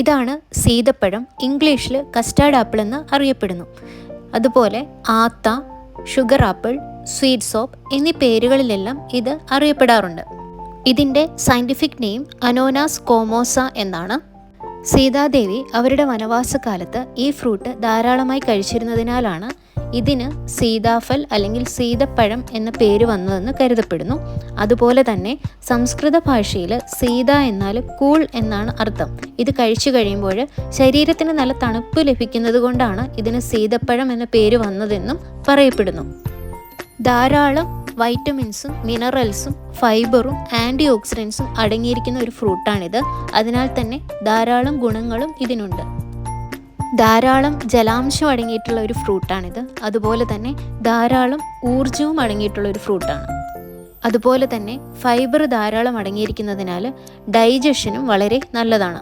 ഇതാണ് സീതപ്പഴം, ഇംഗ്ലീഷിൽ custard apple എന്ന് അറിയപ്പെടുന്നു. അതുപോലെ ആത്ത, ഷുഗർ ആപ്പിൾ, സ്വീറ്റ് സോപ്പ് എന്നീ പേരുകളിലെല്ലാം ഇത് അറിയപ്പെടാറുണ്ട്. ഇതിൻ്റെ സയൻറ്റിഫിക് നെയിം അനോനാസ് കോമോസ എന്നാണ്. സീതാദേവി അവരുടെ വനവാസകാലത്ത് ഈ ഫ്രൂട്ട് ധാരാളമായി കഴിച്ചിരുന്നതിനാലാണ് ഇതിന് സീതാഫൽ അല്ലെങ്കിൽ സീതപ്പഴം എന്ന പേര് വന്നതെന്ന് കരുതപ്പെടുന്നു. അതുപോലെ തന്നെ സംസ്കൃത ഭാഷയിൽ സീത എന്നാൽ കൂൾ എന്നാണ് അർത്ഥം. ഇത് കഴിച്ചു കഴിയുമ്പോൾ ശരീരത്തിന് നല്ല തണുപ്പ് ലഭിക്കുന്നത് കൊണ്ടാണ് ഇതിന് സീതപ്പഴം എന്ന പേര് വന്നതെന്നും പറയപ്പെടുന്നു. ധാരാളം വൈറ്റമിൻസും മിനറൽസും ഫൈബറും ആൻറ്റി ഓക്സിഡൻസും അടങ്ങിയിരിക്കുന്ന ഒരു ഫ്രൂട്ടാണിത്. അതിനാൽ തന്നെ ധാരാളം ഗുണങ്ങളും ഇതിനുണ്ട്. ധാരാളം ജലാംശം അടങ്ങിയിട്ടുള്ള ഒരു ഫ്രൂട്ടാണിത്. അതുപോലെ തന്നെ ധാരാളം ഊർജവും അടങ്ങിയിട്ടുള്ള ഒരു ഫ്രൂട്ടാണ്. അതുപോലെ തന്നെ ഫൈബർ ധാരാളം അടങ്ങിയിരിക്കുന്നതിനാൽ ഡൈജഷനും വളരെ നല്ലതാണ്.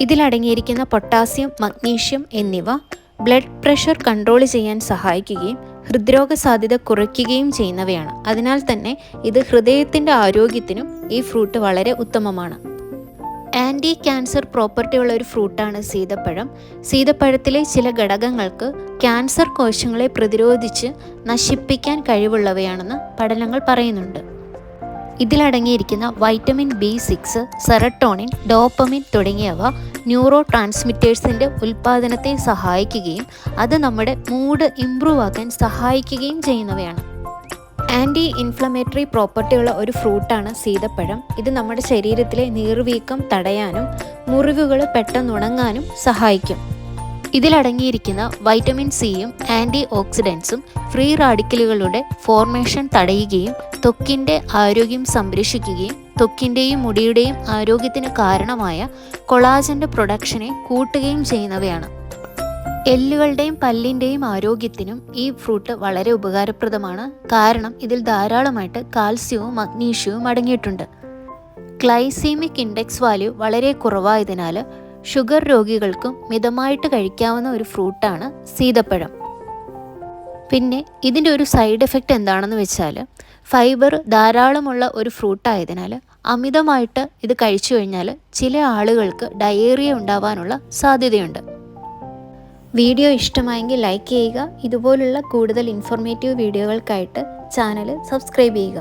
ഇതിലടങ്ങിയിരിക്കുന്ന പൊട്ടാസ്യം, മഗ്നീഷ്യം എന്നിവ ബ്ലഡ് പ്രഷർ കൺട്രോൾ ചെയ്യാൻ സഹായിക്കുകയും ഹൃദ്രോഗ സാധ്യത കുറയ്ക്കുകയും ചെയ്യുന്നവയാണ്. അതിനാൽ തന്നെ ഇത് ഹൃദയത്തിൻ്റെ ആരോഗ്യത്തിനും ഈ ഫ്രൂട്ട് വളരെ ഉത്തമമാണ്. ആൻറ്റി ക്യാൻസർ പ്രോപ്പർട്ടി ഉള്ള ഒരു ഫ്രൂട്ടാണ് സീതപ്പഴം. സീതപ്പഴത്തിലെ ചില ഘടകങ്ങൾക്ക് ക്യാൻസർ കോശങ്ങളെ പ്രതിരോധിച്ച് നശിപ്പിക്കാൻ കഴിവുള്ളവയാണെന്ന് പഠനങ്ങൾ പറയുന്നുണ്ട്. ഇതിലടങ്ങിയിരിക്കുന്ന വൈറ്റമിൻ B6, സെറട്ടോണിൻ, ഡോപ്പമിൻ തുടങ്ങിയവ ന്യൂറോ ട്രാൻസ്മിറ്റേഴ്സിൻ്റെ ഉൽപ്പാദനത്തെ സഹായിക്കുകയും അത് നമ്മുടെ മൂഡ് ഇംപ്രൂവ് ആക്കാൻ സഹായിക്കുകയും ചെയ്യുന്നവയാണ്. ആൻറ്റി ഇൻഫ്ലമേറ്ററി പ്രോപ്പർട്ടിയുള്ള ഒരു ഫ്രൂട്ടാണ് സീതപ്പഴം. ഇത് നമ്മുടെ ശരീരത്തിലെ നീർവീക്കം തടയാനും മുറിവുകൾ പെട്ടെന്ന് ഉണങ്ങാനും സഹായിക്കും. ഇതിലടങ്ങിയിരിക്കുന്ന വൈറ്റമിൻ സിയും ആൻറ്റി ഓക്സിഡൻസും ഫ്രീ റാഡിക്കലുകളുടെ ഫോർമേഷൻ തടയുകയും ത്വക്കിൻ്റെ ആരോഗ്യം സംരക്ഷിക്കുകയും ത്വക്കിൻ്റെയും മുടിയുടെയും ആരോഗ്യത്തിന് കാരണമായ കൊളാജൻ്റെ പ്രൊഡക്ഷനെ കൂട്ടുകയും ചെയ്യുന്നവയാണ്. എല്ലുകളുടെയും പല്ലിൻ്റെയും ആരോഗ്യത്തിനും ഈ ഫ്രൂട്ട് വളരെ ഉപകാരപ്രദമാണ്. കാരണം ഇതിൽ ധാരാളമായിട്ട് കാൽസ്യവും മഗ്നീഷ്യവും അടങ്ങിയിട്ടുണ്ട്. ഗ്ലൈസീമിക് ഇൻഡെക്സ് വാല്യൂ വളരെ കുറവായതിനാൽ ഷുഗർ രോഗികൾക്കും മിതമായിട്ട് കഴിക്കാവുന്ന ഒരു ഫ്രൂട്ടാണ് സീതപ്പഴം. പിന്നെ ഇതിൻ്റെ ഒരു സൈഡ് എഫക്റ്റ് എന്താണെന്ന് വെച്ചാൽ ഫൈബർ ധാരാളമുള്ള ഒരു ഫ്രൂട്ടായതിനാൽ അമിതമായിട്ട് ഇത് കഴിച്ചു കഴിഞ്ഞാൽ ചില ആളുകൾക്ക് ഡയേറിയ ഉണ്ടാവാനുള്ള സാധ്യതയുണ്ട്. വീഡിയോ ഇഷ്ടമായെങ്കിൽ ലൈക്ക് ചെയ്യുക. ഇതുപോലുള്ള കൂടുതൽ ഇൻഫോർമേറ്റീവ് വീഡിയോകൾക്കായിട്ട് ചാനൽ സബ്സ്ക്രൈബ് ചെയ്യുക.